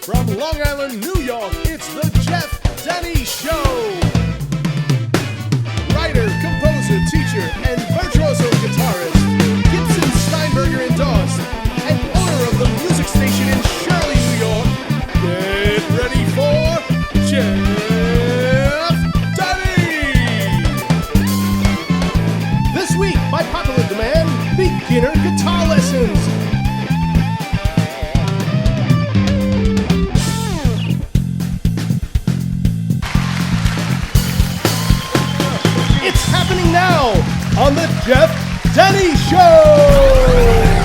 From Long Island, New York, it's the Denny Show. Writer, composer, teacher, and virtuoso guitarist, Gibson Steinberger endorsed, and owner of the music station in Shirley, New York. Get ready for Denny! This week, by popular demand, beginner guitar lessons. It's happening now on the Denny Show!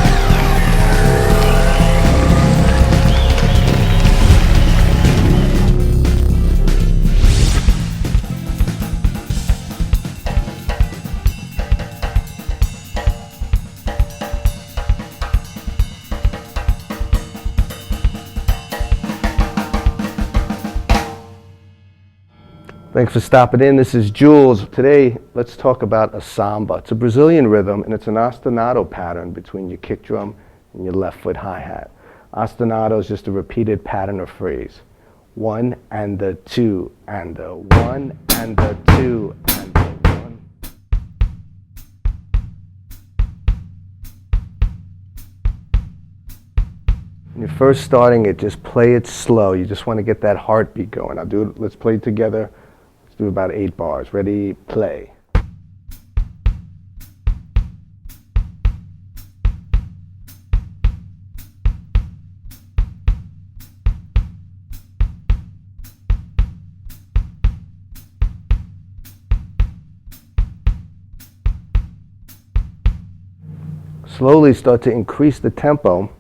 Thanks for stopping in. This is Jules. Today, let's talk about a samba. It's a Brazilian rhythm, and it's an ostinato pattern between your kick drum and your left foot hi-hat. Ostinato is just a repeated pattern or phrase. 1 and the 2 and the 1 and the 2 and the 1. When you're first starting it, just play it slow. You just want to get that heartbeat going. Let's play it together. Let's do about 8 bars. Ready, play. Slowly start to increase the tempo.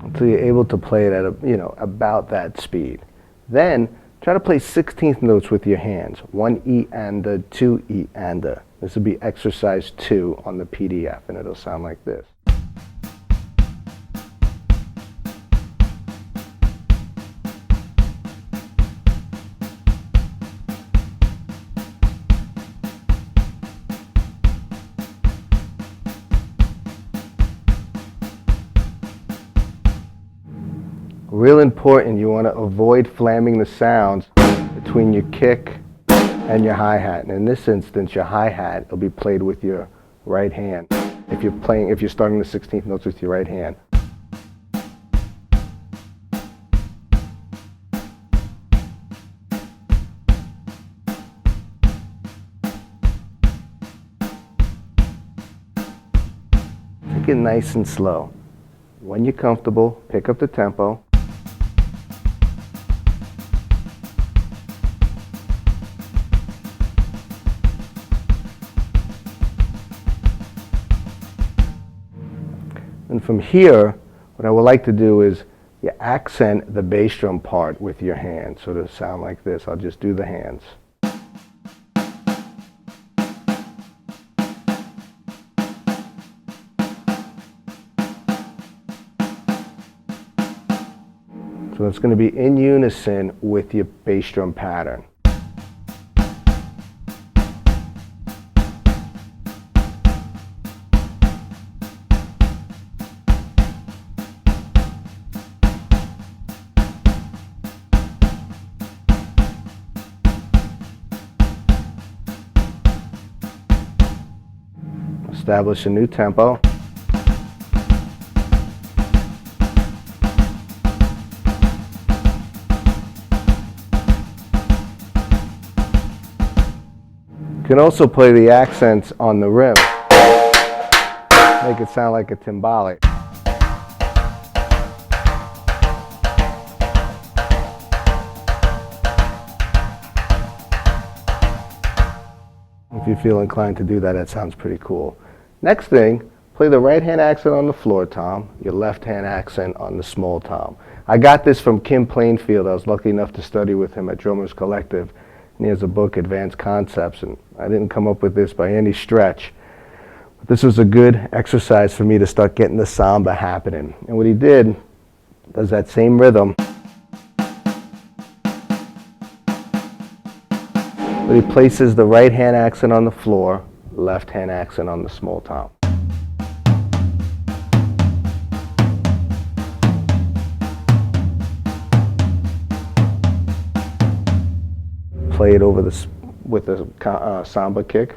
Until you're able to play it at about that speed. Then try to play 16th notes with your hands. 1 E and a, 2 E and a. This will be exercise 2 on the PDF, and it'll sound like this. Real important, you want to avoid flamming the sounds between your kick and your hi-hat. And in this instance, your hi-hat will be played with your right hand. If you're starting the 16th notes with your right hand. Take it nice and slow. When you're comfortable, pick up the tempo. And from here, what I would like to do is you accent the bass drum part with your hands. So it'll sound like this. I'll just do the hands. So it's going to be in unison with your bass drum pattern. Establish a new tempo. You can also play the accents on the rim. Make it sound like a timbale. If you feel inclined to do that, that sounds pretty cool. Next thing, play the right hand accent on the floor tom, your left hand accent on the small tom. I got this from Kim Plainfield. I was lucky enough to study with him at Drummers Collective. And he has a book, Advanced Concepts, and I didn't come up with this by any stretch. But this was a good exercise for me to start getting the samba happening. And what he did, does that same rhythm. But he places the right hand accent on the floor, left hand accent on the small tom. Play it over with the samba kick.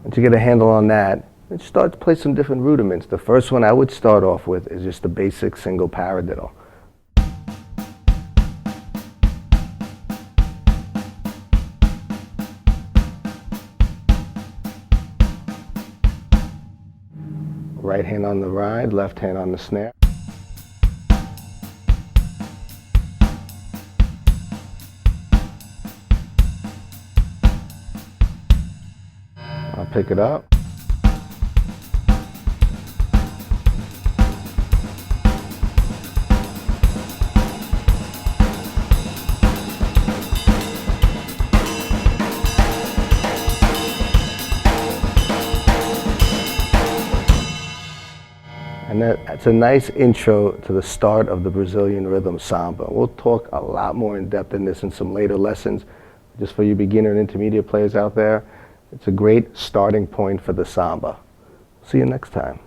Once you get a handle on that, then start to play some different rudiments. The first one I would start off with is just the basic single paradiddle. Right hand on the ride, left hand on the snare. I'll pick it up. And that's a nice intro to the start of the Brazilian rhythm samba. We'll talk a lot more in depth in this in some later lessons. Just for you beginner and intermediate players out there, it's a great starting point for the samba. See you next time.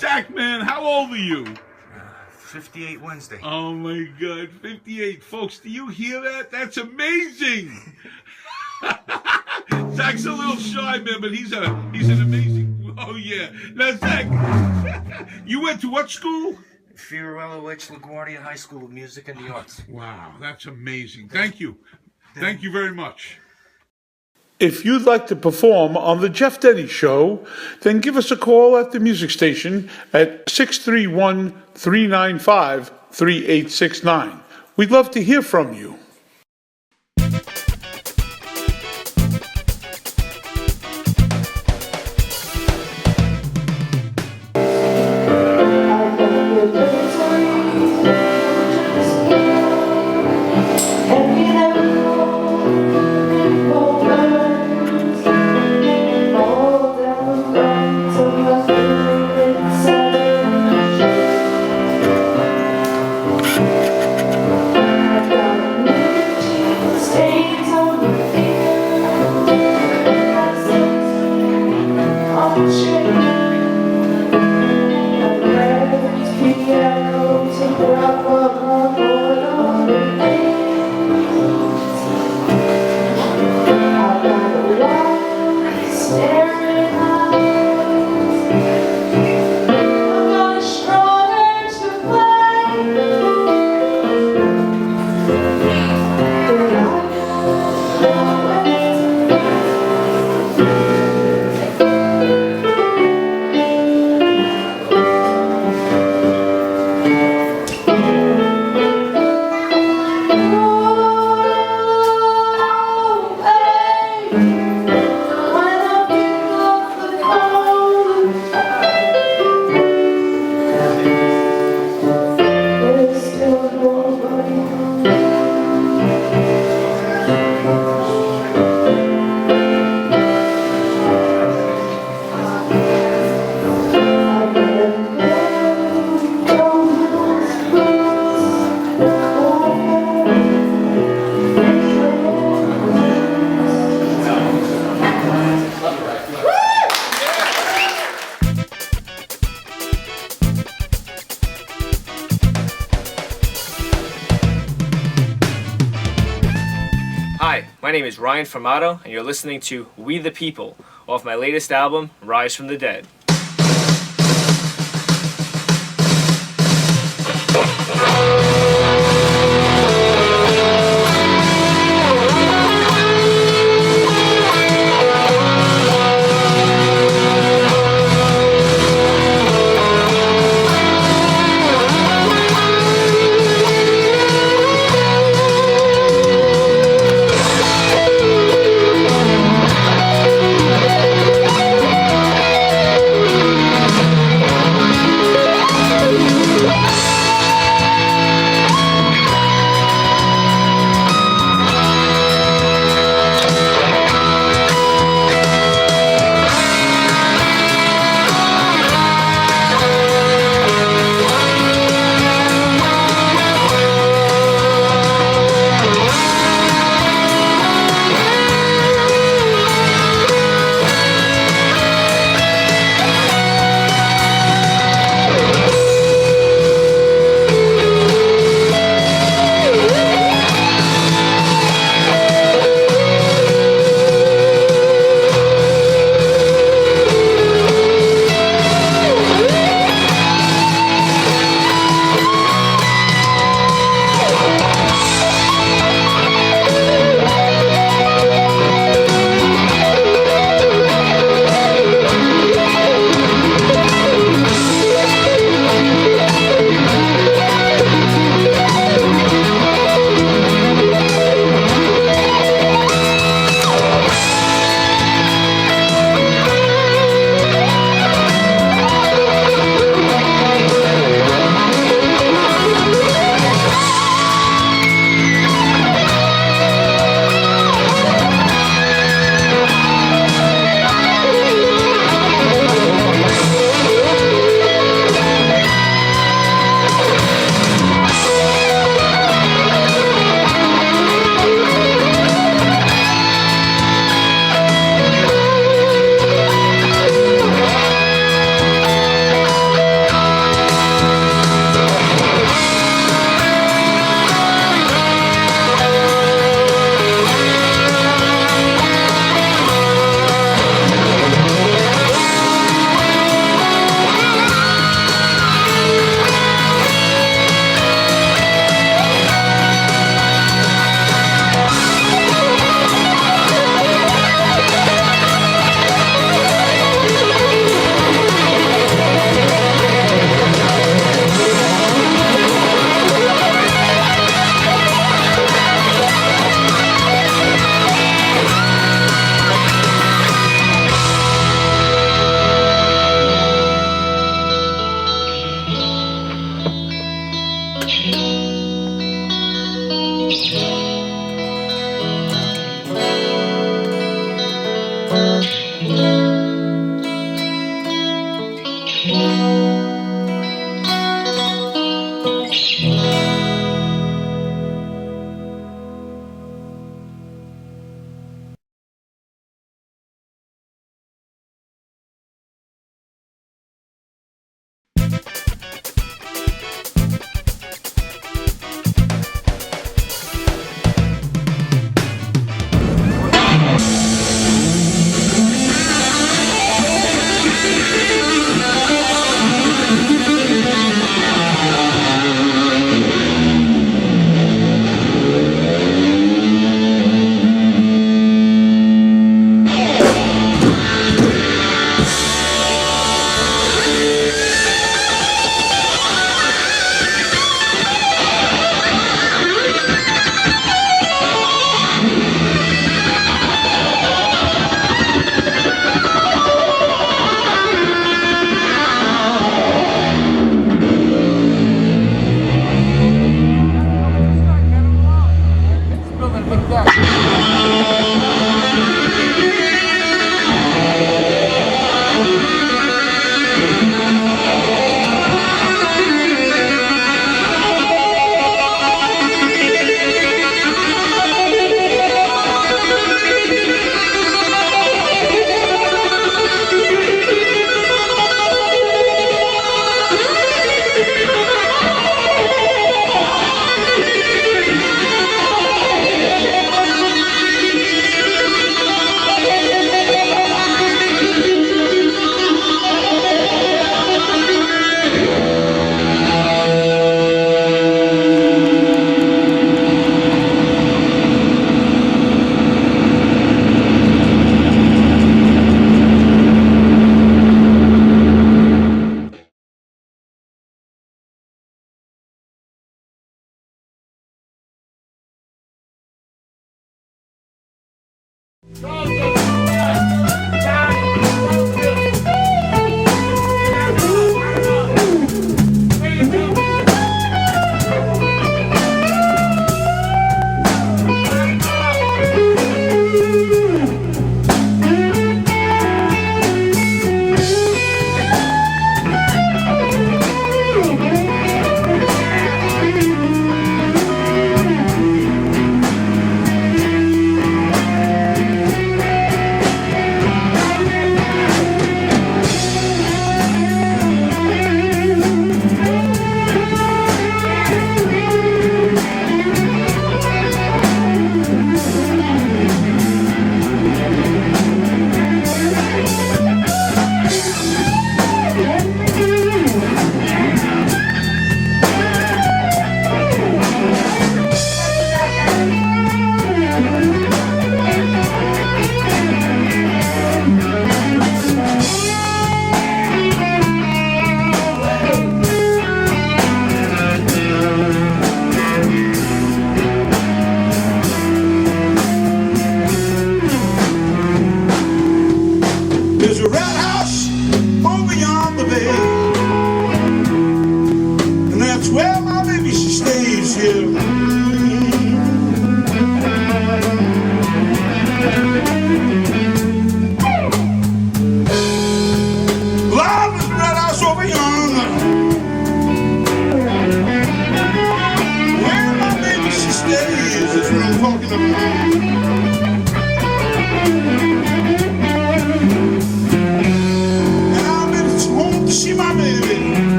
Zach, man, how old are you? 58 Wednesday. Oh my God, 58. Folks, do you hear that? That's amazing. Zach's a little shy, man, but he's an amazing. Oh yeah. Now, Zach, you went to what school? Fiorello H. LaGuardia High School of Music and the Arts. Wow, that's amazing. Thank you. Thank you very much. If you'd like to perform on the Jeff Denny Show, then give us a call at the music station at 631-395-3869. We'd love to hear from you. Hi, my name is Ryan Fermato, and you're listening to We the People off my latest album, Rise from the Dead.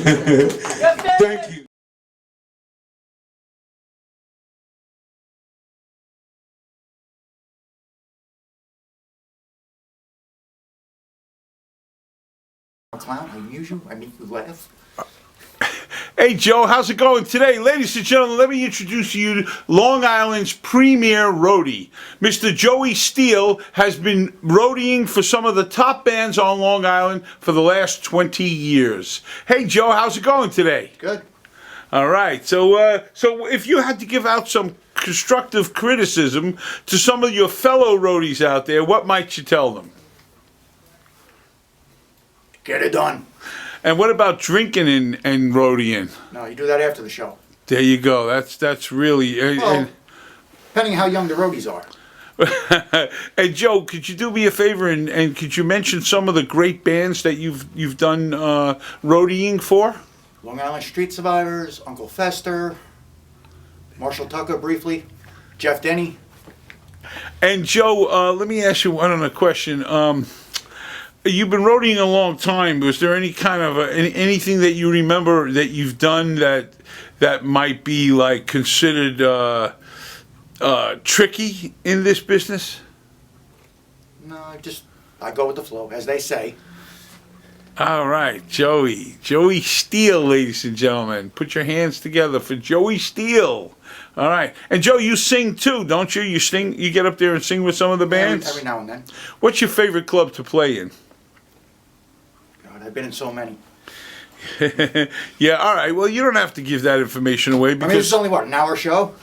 Thank you. Clown, I amuse you, I make you laugh. Hey Joe, how's it going today? Ladies and gentlemen, let me introduce you to Long Island's premier roadie. Mr. Joey Steele has been roadieing for some of the top bands on Long Island for the last 20 years. Hey Joe, how's it going today? Good. All right, so if you had to give out some constructive criticism to some of your fellow roadies out there, what might you tell them? Get it done. And what about drinking and roadieing? No, you do that after the show. There you go. That's really. Well, depending how young the roadies are. Hey Joe, could you do me a favor and could you mention some of the great bands that you've done roadieing for? Long Island Street Survivors, Uncle Fester, Marshall Tucker briefly, Jeff Denny. And Joe, let me ask you one other question. You've been roadieing a long time. Was there any kind of anything that you remember that you've done that might be like considered tricky in this business? No, I go with the flow, as they say. All right, Joey Steele, ladies and gentlemen. Put your hands together for Joey Steele. All right, and Joe, you sing too, don't you? You sing. You get up there and sing with some of the bands. Every now and then. What's your favorite club to play in? I've been in so many. Yeah, all right. Well, you don't have to give that information away because it's only what, an hour show?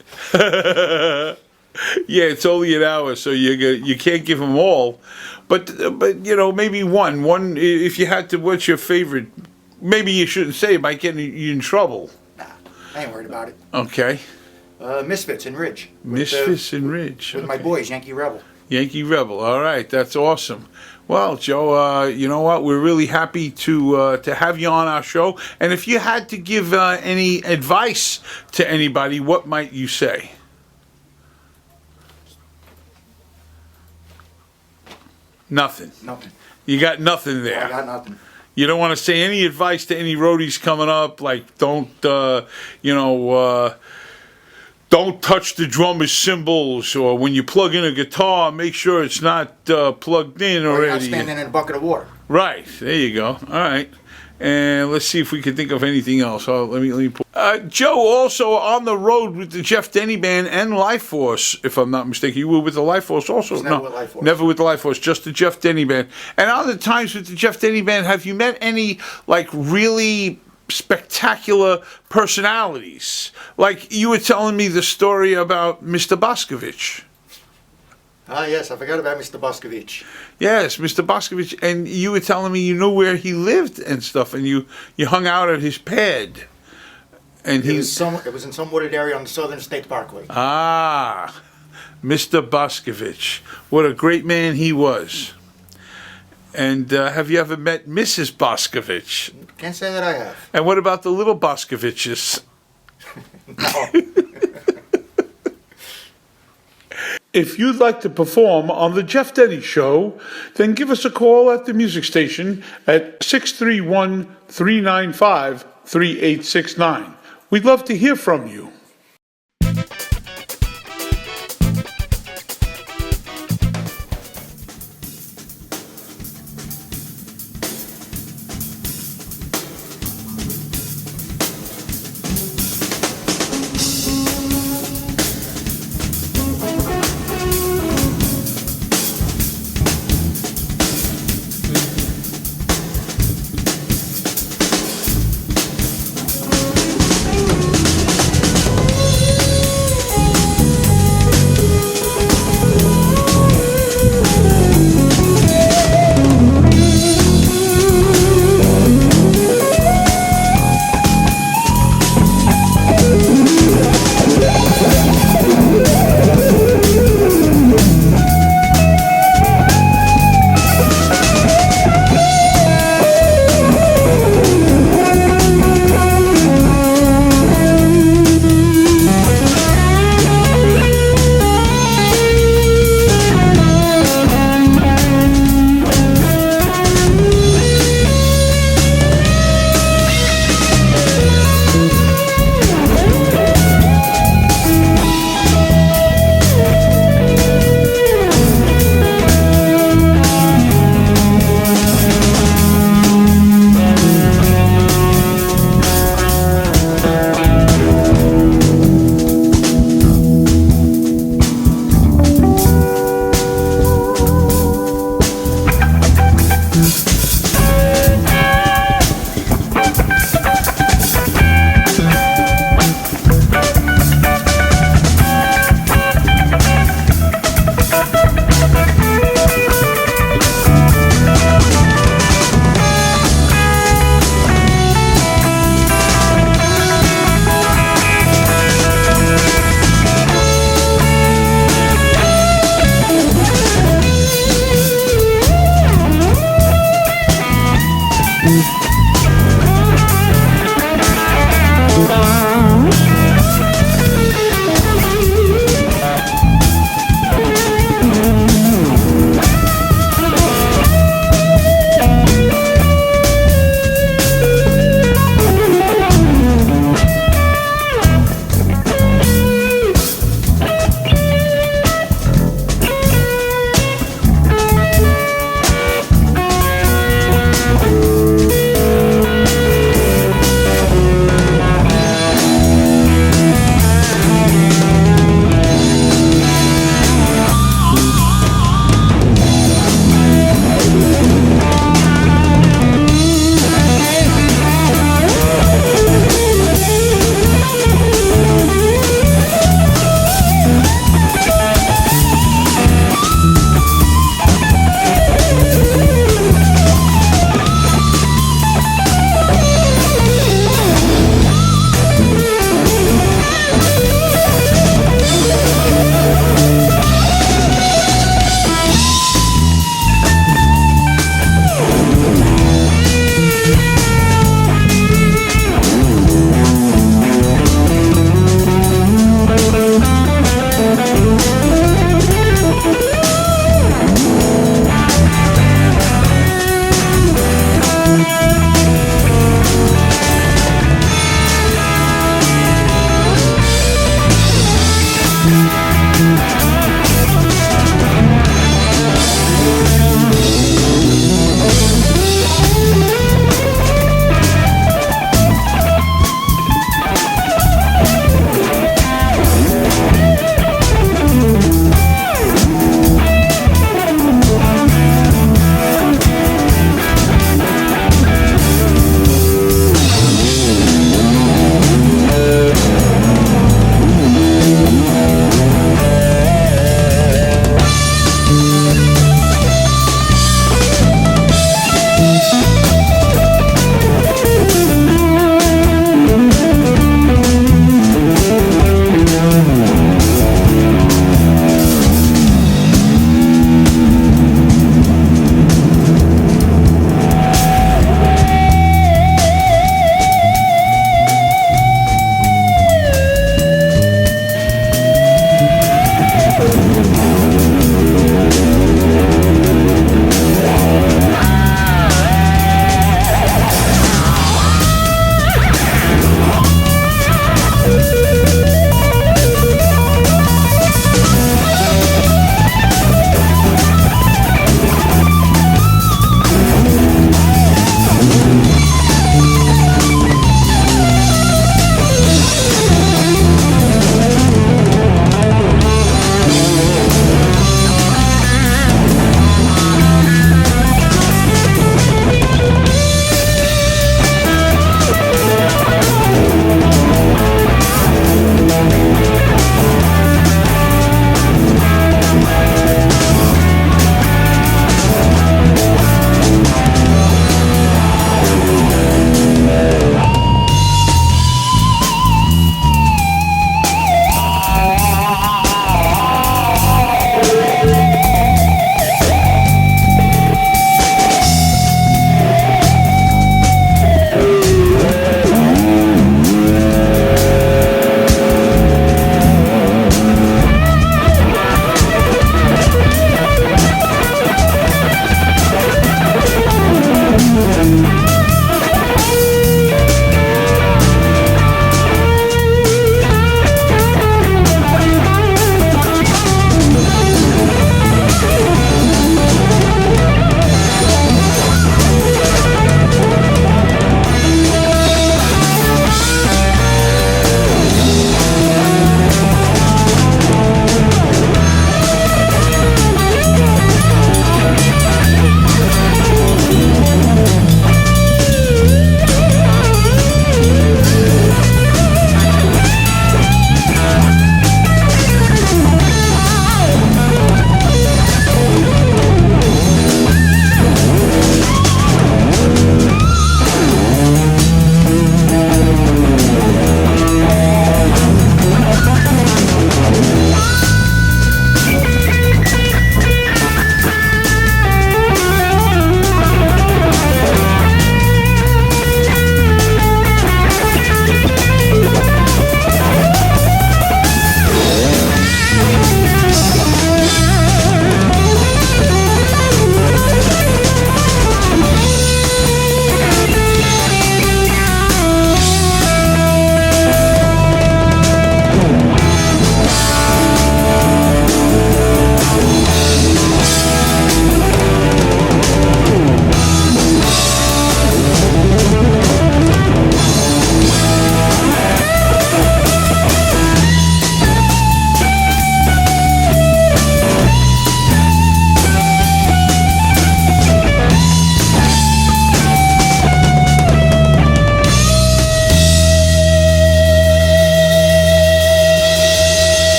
yeah, it's only an hour, so you can't give them all. But you know, maybe one. If you had to, what's your favorite? Maybe you shouldn't say it. Might get you in trouble. Nah, I ain't worried about it. Okay. Misfits in Ridge. Misfits in Ridge. With my boys, Yankee Rebel. Yankee Rebel. All right, that's awesome. Well, Joe, you know what? We're really happy to have you on our show. And if you had to give any advice to anybody, what might you say? Nothing. Nothing. You got nothing there. I got nothing. You don't want to say any advice to any roadies coming up, like don't touch the drummer's cymbals, or when you plug in a guitar, make sure it's not plugged in Or already. you're not standing in a bucket of water. Right, there you go. All right. And let's see if we can think of anything else. Let me pull. Joe, also on the road with the Jeff Denny Band and Life Force, if I'm not mistaken. You were with the Life Force also? Was never with Life Force. Never with the Life Force, just the Jeff Denny Band. And other times with the Jeff Denny Band, have you met any, like, really spectacular personalities? Like, you were telling me the story about Mr. Boscovich. Ah, yes, I forgot about Mr. Boscovich. Yes, Mr. Boscovich, and you were telling me you knew where he lived and stuff, and you hung out at his pad. And It was in some wooded area on the Southern State Parkway. Ah, Mr. Boscovich. What a great man he was. And have you ever met Mrs. Boscovich? Can't say that I have. And what about the little Boscoviches? No. If you'd like to perform on The Jeff Denny Show, then give us a call at the music station at 631-395-3869. We'd love to hear from you.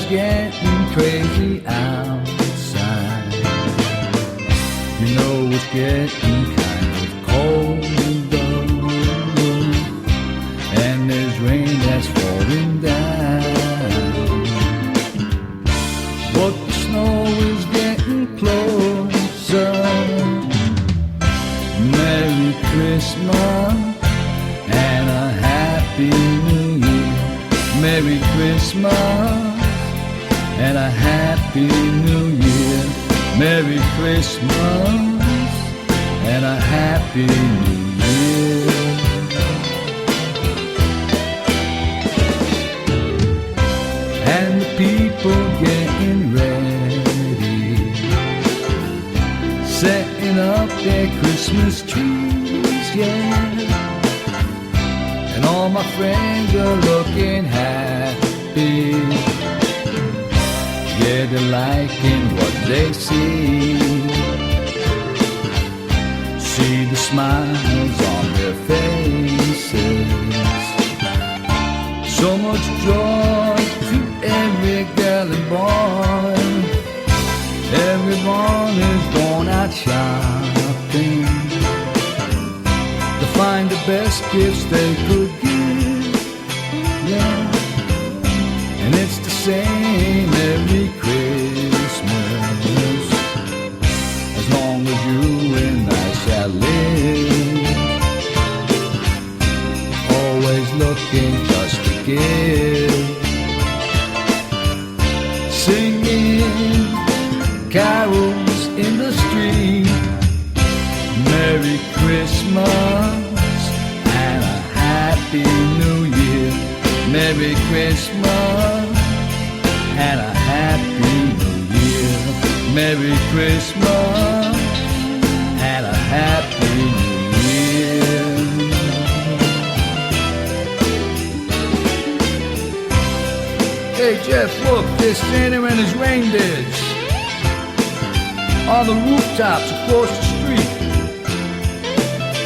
is getting crazy outside. You know it's getting kind of cold though, and there's rain that's falling down. But the snow is getting closer. Merry Christmas and a Happy New Year. Merry Christmas and a Happy New Year. Merry Christmas and a Happy New Year. And the people getting ready, setting up their Christmas trees, yeah. And all my friends are looking happy, yeah, they're liking what they see. See the smiles on their faces, so much joy to every girl and boy. Everyone is going out shopping to find the best gifts they could give, yeah. And it's the same every Christmas, as long as you and I shall live. Always looking just to give, singing carols in the street. Merry Christmas and a Happy New Year. Merry Christmas and a Happy New Year. Merry Christmas and a Happy New Year. Hey Jeff, look, there's Santa and his reindeers on the rooftops across the street.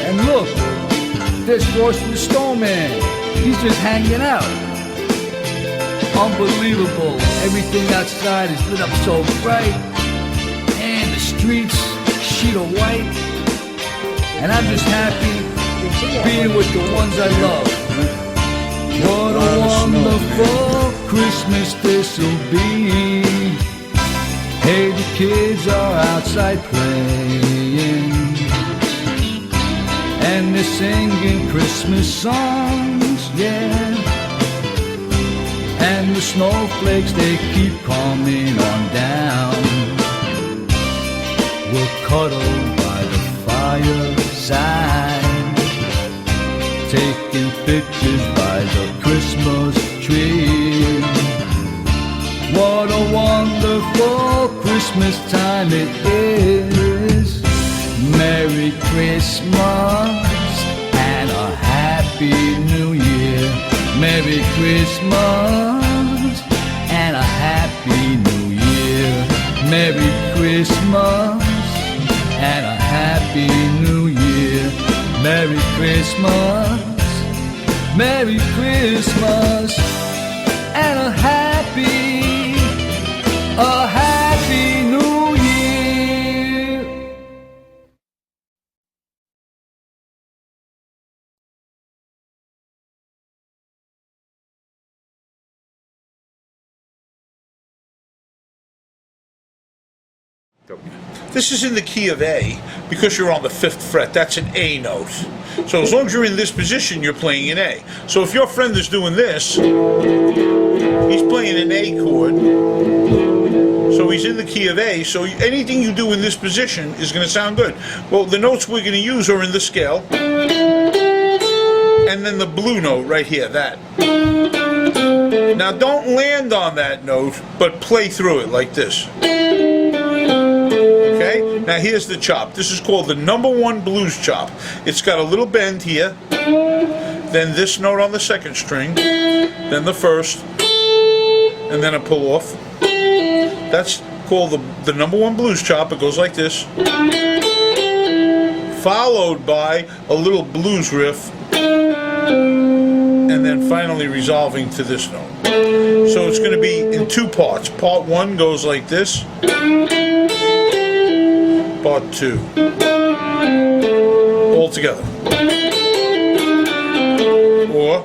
And look, there's Frosty the Snowman. He's just hanging out. Unbelievable. Everything outside is lit up so bright, and the streets sheet of white. And I'm just happy being with the ones I love. What a wonderful Christmas this'll be. Hey, the kids are outside playing, and they're singing Christmas songs, yeah. And the snowflakes, they keep coming on down. We'll cuddle by the fireside, taking pictures by the Christmas tree. What a wonderful Christmas time it is. Merry Christmas and a Happy New Year. Merry Christmas and a Happy New Year. Merry Christmas and a Happy New Year. Merry Christmas, Merry Christmas and a Happy New Year. This is in the key of A because you're on the 5th fret. That's an A note. So as long as you're in this position, you're playing an A. So if your friend is doing this, he's playing an A chord. So he's in the key of A. So anything you do in this position is going to sound good. Well, the notes we're going to use are in the scale. And then the blue note right here, that. Now don't land on that note, but play through it like this. Okay? Now here's the chop. This is called the #1 blues chop. It's got a little bend here, then this note on the 2nd string, then the 1st, and then a pull off. That's called the #1 blues chop. It goes like this, followed by a little blues riff, and and then finally resolving to this note. So it's going to be in two parts. Part one goes like this. Part two. All together. Or,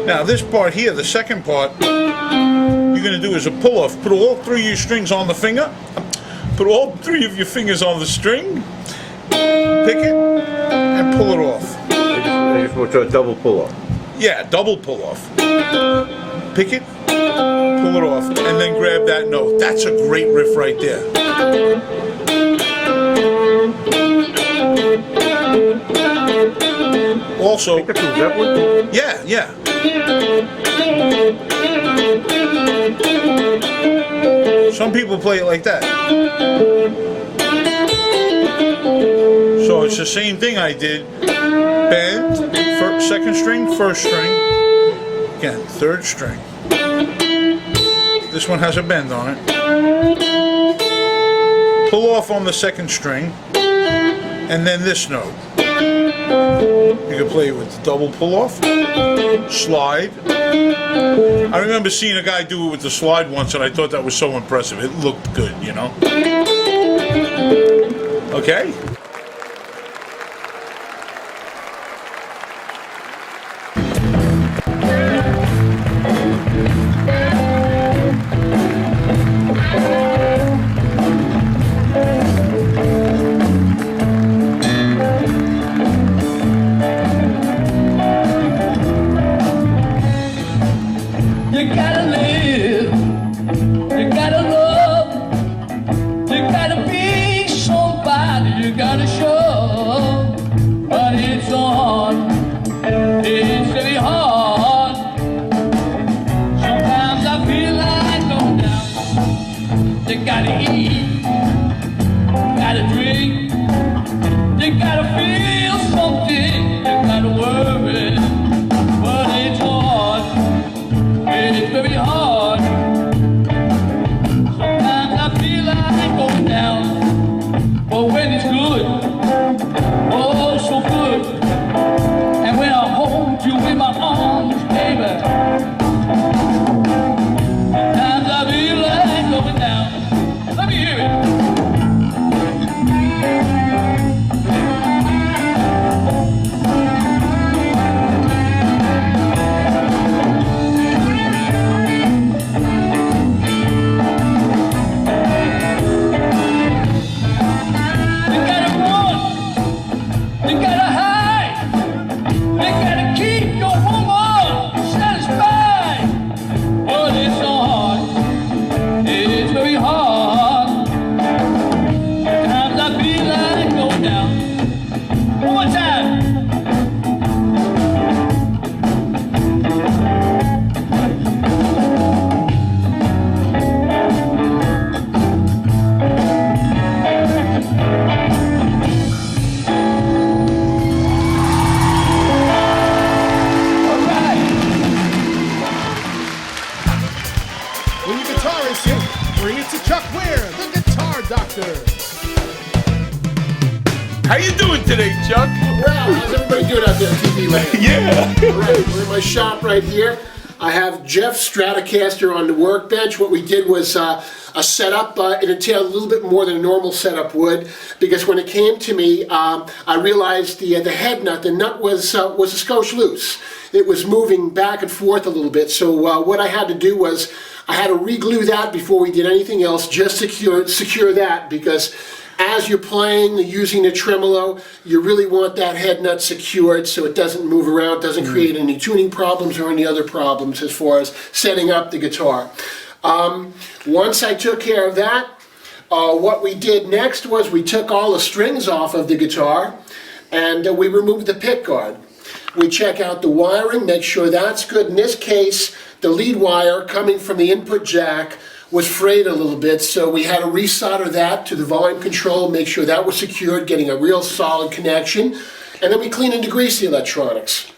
now this part here, the second part, you're going to do is a pull-off. Put all three of your strings on the finger. Put all three of your fingers on the string. Pick it and pull it off. I just want to a double pull-off. Yeah, double pull-off. Pick it, pull it off, and then grab that note. That's a great riff right there. Also, yeah. Some people play it like that. So it's the same thing I did. Bend, second string, first string. Again, third string. This one has a bend on it. Pull off on the second string, and then this note. You can play it with the double pull off, slide. I remember seeing a guy do it with the slide once, and I thought that was so impressive. It looked good, you know. Okay. You gotta live, you gotta love, you gotta be somebody, you gotta show. But it's so hard, it's very hard. Sometimes I feel like going down. You gotta eat, gotta drink, you gotta feel something, you gotta worry. But it's hard. It's very hard. Sometimes I feel like going down, but when it's good, oh so good. And when I hold you in my arms, baby, sometimes I feel like going down. Let me hear it. When your guitar is hit, bring it to Chuck Ware, the guitar doctor. How you doing today, Chuck? Well, how's everybody doing out there in TV land? Yeah. All right, we're in my shop right here. I have Jeff's Stratocaster on the workbench. What we did was a setup. It entailed a little bit more than a normal setup would, because when it came to me, I realized the head nut, the nut was a skosh loose. It was moving back and forth a little bit. So what I had to do was I had to re-glue that before we did anything else, just secure that, because as you're playing, using the tremolo, you really want that head nut secured so it doesn't move around, doesn't create any tuning problems or any other problems as far as setting up the guitar. Once I took care of that, what we did next was we took all the strings off of the guitar and we removed the pick guard. We check out the wiring, make sure that's good. In this case, the lead wire coming from the input jack was frayed a little bit, so we had to resolder that to the volume control, make sure that was secured, getting a real solid connection. And then we clean and degrease the electronics.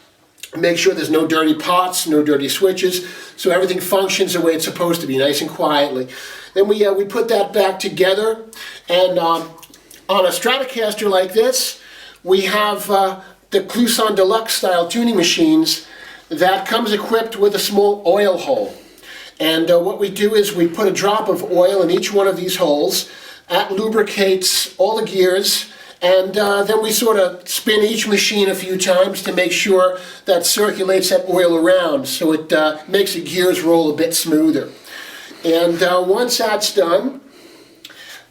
Make sure there's no dirty pots, no dirty switches, so everything functions the way it's supposed to be, nice and quietly. Then we put that back together, and on a Stratocaster like this, we have the the Kluson Deluxe style tuning machines that comes equipped with a small oil hole. And what we do is we put a drop of oil in each one of these holes. That lubricates all the gears, and then we sort of spin each machine a few times to make sure that circulates that oil around, so it makes the gears roll a bit smoother. And once that's done,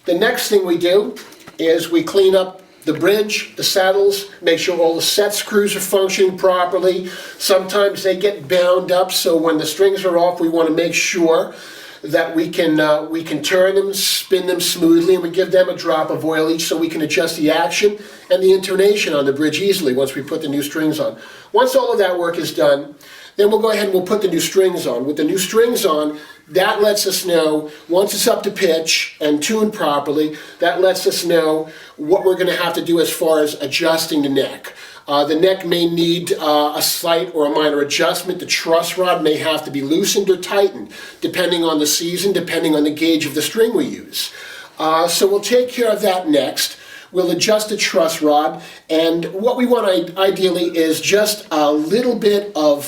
the next thing we do is we clean up the bridge, the saddles, make sure all the set screws are functioning properly. Sometimes they get bound up, so when the strings are off, we want to make sure that we can turn them, spin them smoothly, and we give them a drop of oil each so we can adjust the action and the intonation on the bridge easily once we put the new strings on. Once all of that work is done, then we'll go ahead and we'll put the new strings on. With the new strings on, that lets us know, once it's up to pitch and tuned properly, that lets us know what we're going to have to do as far as adjusting the neck. The neck may need a slight or a minor adjustment. The truss rod may have to be loosened or tightened, depending on the season, depending on the gauge of the string we use. So we'll take care of that next. We'll adjust the truss rod, and what we want ideally is just a little bit of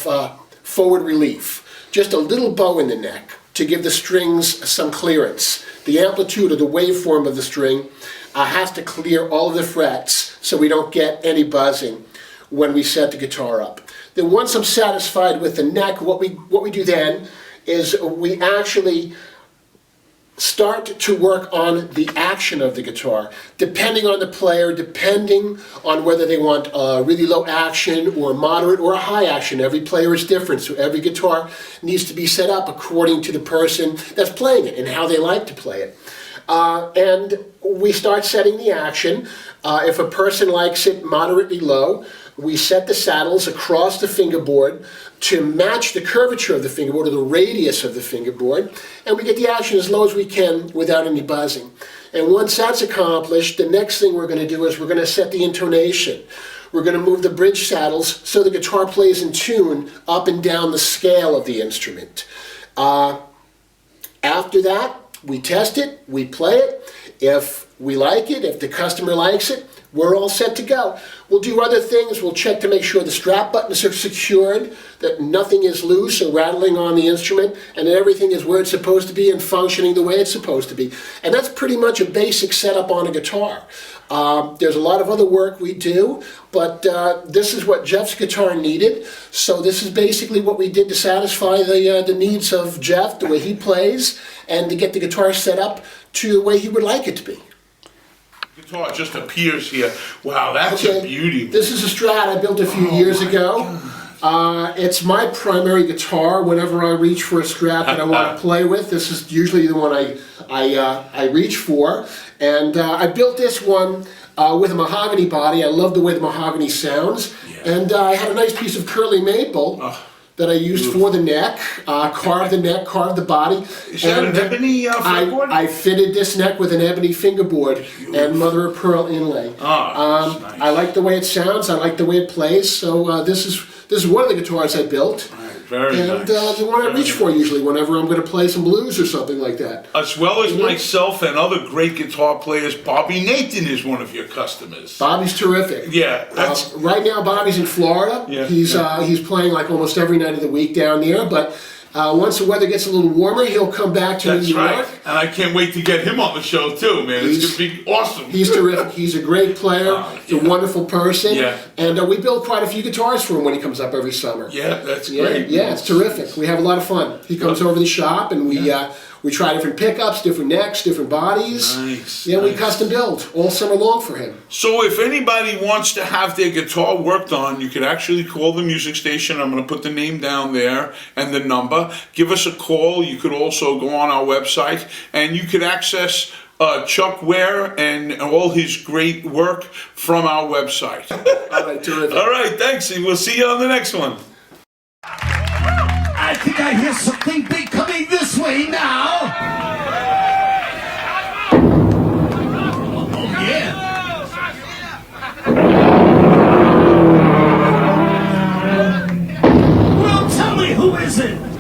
forward relief, just a little bow in the neck to give the strings some clearance. The amplitude or the waveform of the string has to clear all of the frets so we don't get any buzzing when we set the guitar up. Then once I'm satisfied with the neck, what we do then is we actually start to work on the action of the guitar, depending on the player, depending on whether they want really low action or moderate or high action. Every player is different, so every guitar needs to be set up according to the person that's playing it and how they like to play it. And we start setting the action. If a person likes it moderately low, we set the saddles across the fingerboard to match the curvature of the fingerboard or the radius of the fingerboard, and we get the action as low as we can without any buzzing. And once that's accomplished, the next thing we're going to do is we're going to set the intonation. We're going to move the bridge saddles so the guitar plays in tune up and down the scale of the instrument. After that, we test it, we play it. If we like it, if the customer likes it, we're all set to go. We'll do other things. We'll check to make sure the strap buttons are secured, that nothing is loose or rattling on the instrument, and that everything is where it's supposed to be and functioning the way it's supposed to be. And that's pretty much a basic setup on a guitar. There's a lot of other work we do, but this is what Jeff's guitar needed. So this is basically what we did to satisfy the needs of Jeff, the way he plays, and to get the guitar set up to the way he would like it to be. Guitar just appears here. Wow, that's a beauty. This is a Strat I built a few years ago. It's my primary guitar whenever I reach for a Strat that I want to play with. This is usually the one I reach for. And I built this one with a mahogany body. I love the way the mahogany sounds. Yeah. And I had a nice piece of curly maple that I used for the neck, carved the neck, carved the body. Is that an ebony fingerboard? I fitted this neck with an ebony fingerboard and mother of pearl inlay. Oh, nice. I like the way it sounds, I like the way it plays, so this is one of the guitars I built. Very and nice. The one I reach for usually whenever I'm going to play some blues or something like that. As well as myself and other great guitar players, Bobby Nathan is one of your customers. Bobby's terrific. Yeah. Right now Bobby's in Florida. Yeah. He's playing like almost every night of the week down there, but once the weather gets a little warmer, he'll come back to New York. Right. And I can't wait to get him on the show too, man. It's going to be awesome. He's terrific. He's a great player. He's a wonderful person. Yeah. And we build quite a few guitars for him when he comes up every summer. Yeah, that's great. Yeah, it's terrific. We have a lot of fun. He comes over to the shop and we try different pickups, different necks, different bodies. Nice. Yeah, we custom build all summer long for him. So if anybody wants to have their guitar worked on, you could actually call the music station. I'm going to put the name down there and the number. Give us a call. You could also go on our website and you could access Chuck Ware and all his great work from our website. All right, terrific. All right, thanks, and we'll see you on the next one. I think I hear something big coming this way now. Oh, yeah. Well, tell me, who is it?